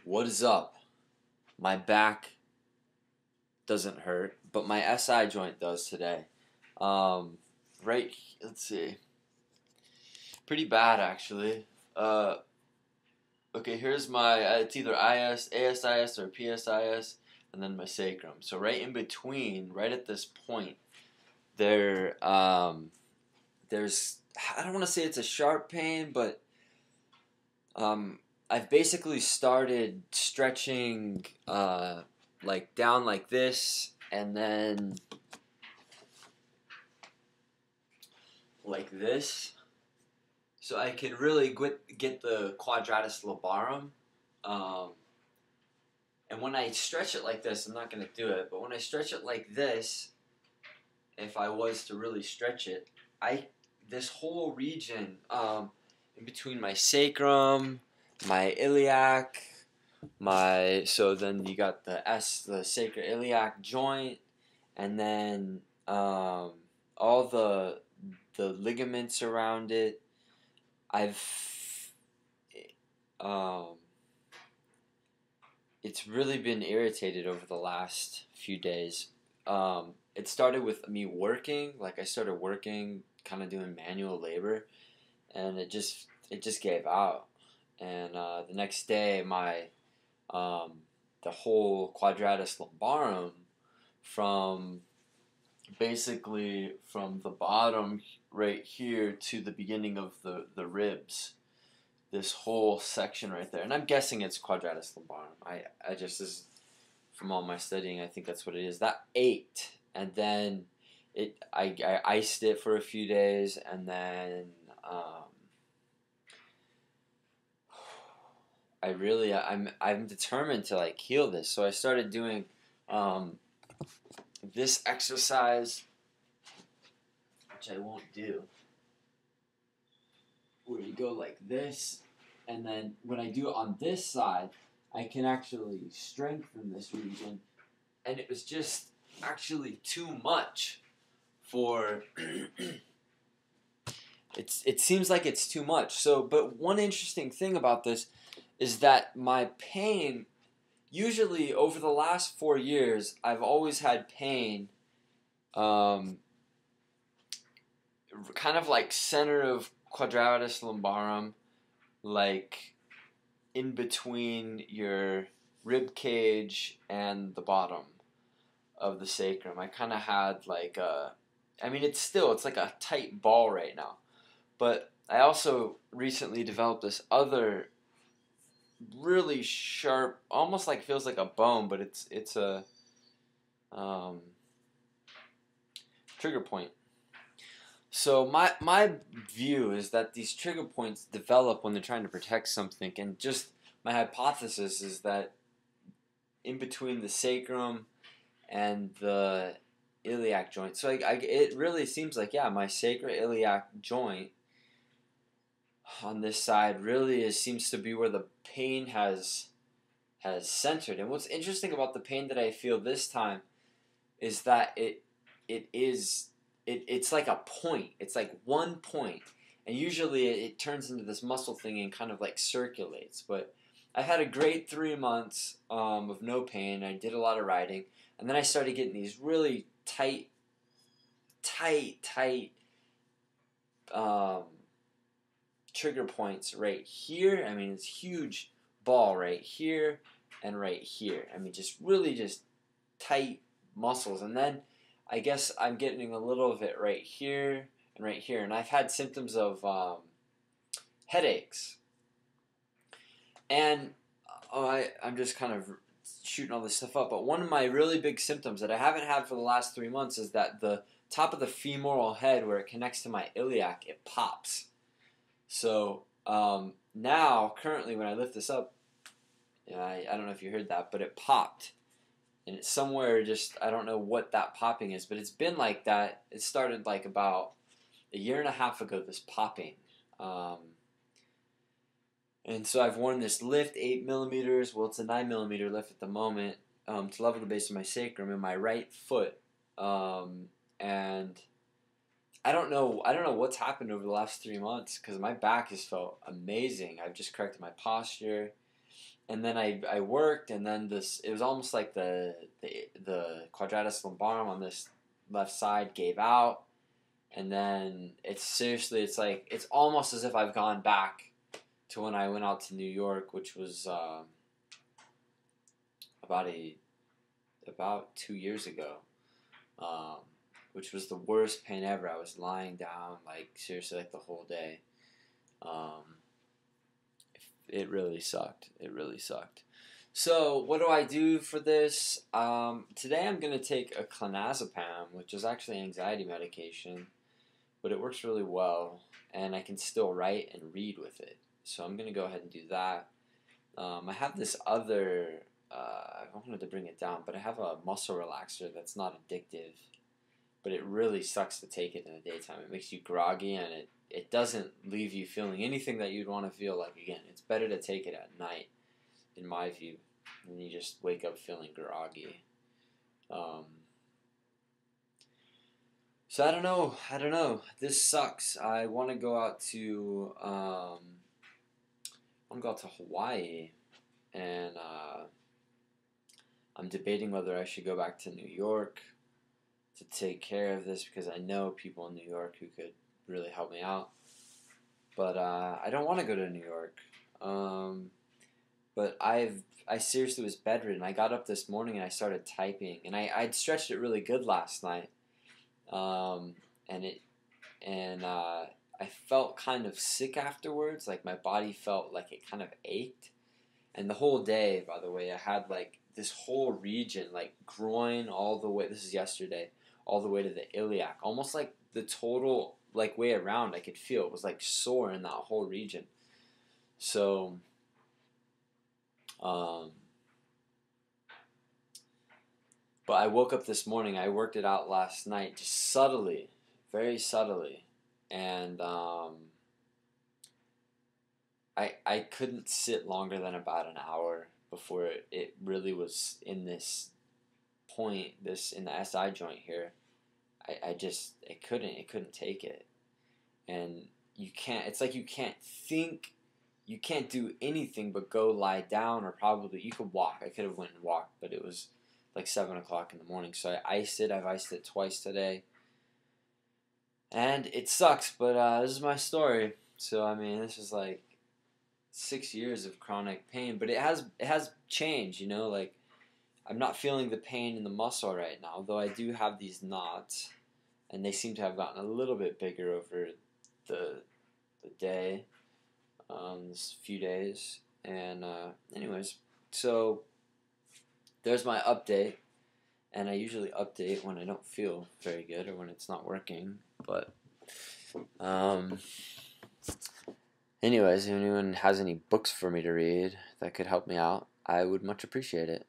What is up? My back doesn't hurt, but my SI joint does today. Right, let's see. Pretty bad actually. Okay, here's my, it's either ASIS or PSIS, and then my sacrum. So right in between, right at this point, there's, I don't want to say it's a sharp pain, but I've basically started stretching like down like this, and then like this, so I can really get the quadratus lumborum. And when I stretch it like this, I'm not going to do it, but when I stretch it like this, if I was to really stretch it, this whole region in between my sacrum, my iliac, so then you got the sacroiliac joint, and then all the ligaments around it. It's really been irritated over the last few days. It started with me working, like I started working, kind of doing manual labor, and it just gave out. And the next day, the whole quadratus lumborum, from basically from the bottom right here to the beginning of the ribs, this whole section right there, and I'm guessing it's quadratus lumborum. I just, is from all my studying, I think that's what it is. That ached, and then I iced it for a few days, and then I'm determined to like heal this. So I started doing this exercise, which I won't do, where you go like this, and then when I do it on this side, I can actually strengthen this region, and it was just actually too much for it seems like it's too much. So, but one interesting thing about this is that my pain, usually over the last 4 years, I've always had pain kind of like center of quadratus lumborum, like in between your rib cage and the bottom of the sacrum. I kind of had like it's like a tight ball right now. But I also recently developed this other really sharp, almost like feels like a bone, but it's a trigger point. So my view is that these trigger points develop when they're trying to protect something, and just my hypothesis is that in between the sacrum and the iliac joint. So it really seems like, yeah, my sacroiliac joint on this side really seems to be where the pain has centered. And what's interesting about the pain that I feel this time is that it's like a point. It's like one point, and usually it turns into this muscle thing and kind of like circulates. But I had a great 3 months of no pain. I did a lot of riding, and then I started getting these really tight trigger points right here. I mean, it's huge ball right here and right here. I mean, just really just tight muscles. And then I guess I'm getting a little of it right here and right here. And I've had symptoms of headaches. And I'm just kind of shooting all this stuff up. But one of my really big symptoms that I haven't had for the last 3 months is that the top of the femoral head, where it connects to my iliac, it pops. So now, currently, when I lift this up, I don't know if you heard that, but it popped. And it's somewhere, just, I don't know what that popping is, but it's been like that. It started like about a year and a half ago, this popping. And so I've worn this lift, 8 millimeters. Well, it's a 9 millimeter lift at the moment, to level the base of my sacrum in my right foot. And I don't know what's happened over the last 3 months, because my back has felt amazing. I've just corrected my posture. And then I worked, and then it was almost like the quadratus lumborum on this left side gave out, and then it's like it's almost as if I've gone back to when I went out to New York, which was about 2 years ago, um, which was the worst pain ever. I was lying down like seriously like the whole day. Um, it really sucked. It really sucked. So what do I do for this? Today I'm gonna take a clonazepam, which is actually anxiety medication, but it works really well, and I can still write and read with it. So I'm gonna go ahead and do that. I have this other. I wanted to bring it down, but I have a muscle relaxer that's not addictive, but it really sucks to take it in the daytime. It makes you groggy, and it doesn't leave you feeling anything that you'd want to feel like again. It's better to take it at night, in my view, and you just wake up feeling groggy. So I don't know. This sucks. I want to go out to Hawaii, and I'm debating whether I should go back to New York to take care of this because I know people in New York who could really help me out. But I don't want to go to New York. But I seriously was bedridden. I got up this morning and I started typing, and I'd stretched it really good last night, and I felt kind of sick afterwards. Like my body felt like it kind of ached, and the whole day, by the way, I had like this whole region, like groin all the way. This is yesterday, all the way to the iliac, almost like the total like way around. I could feel it was like sore in that whole region. So. But I woke up this morning. I worked it out last night, just subtly, very subtly, and I couldn't sit longer than about an hour before it really was in this point, this in the SI joint here. I just it couldn't take it, and you can't. It's like you can't think. You can't do anything but go lie down, or probably you could walk. I could have went and walked, but it was like 7 o'clock in the morning. So I iced it. I've iced it twice today, and it sucks. But this is my story. So I mean, this is like 6 years of chronic pain, but it has changed. You know, like I'm not feeling the pain in the muscle right now, though I do have these knots, and they seem to have gotten a little bit bigger over the day. This few days, and anyways, so there's my update, and I usually update when I don't feel very good or when it's not working, but anyways, if anyone has any books for me to read that could help me out, I would much appreciate it.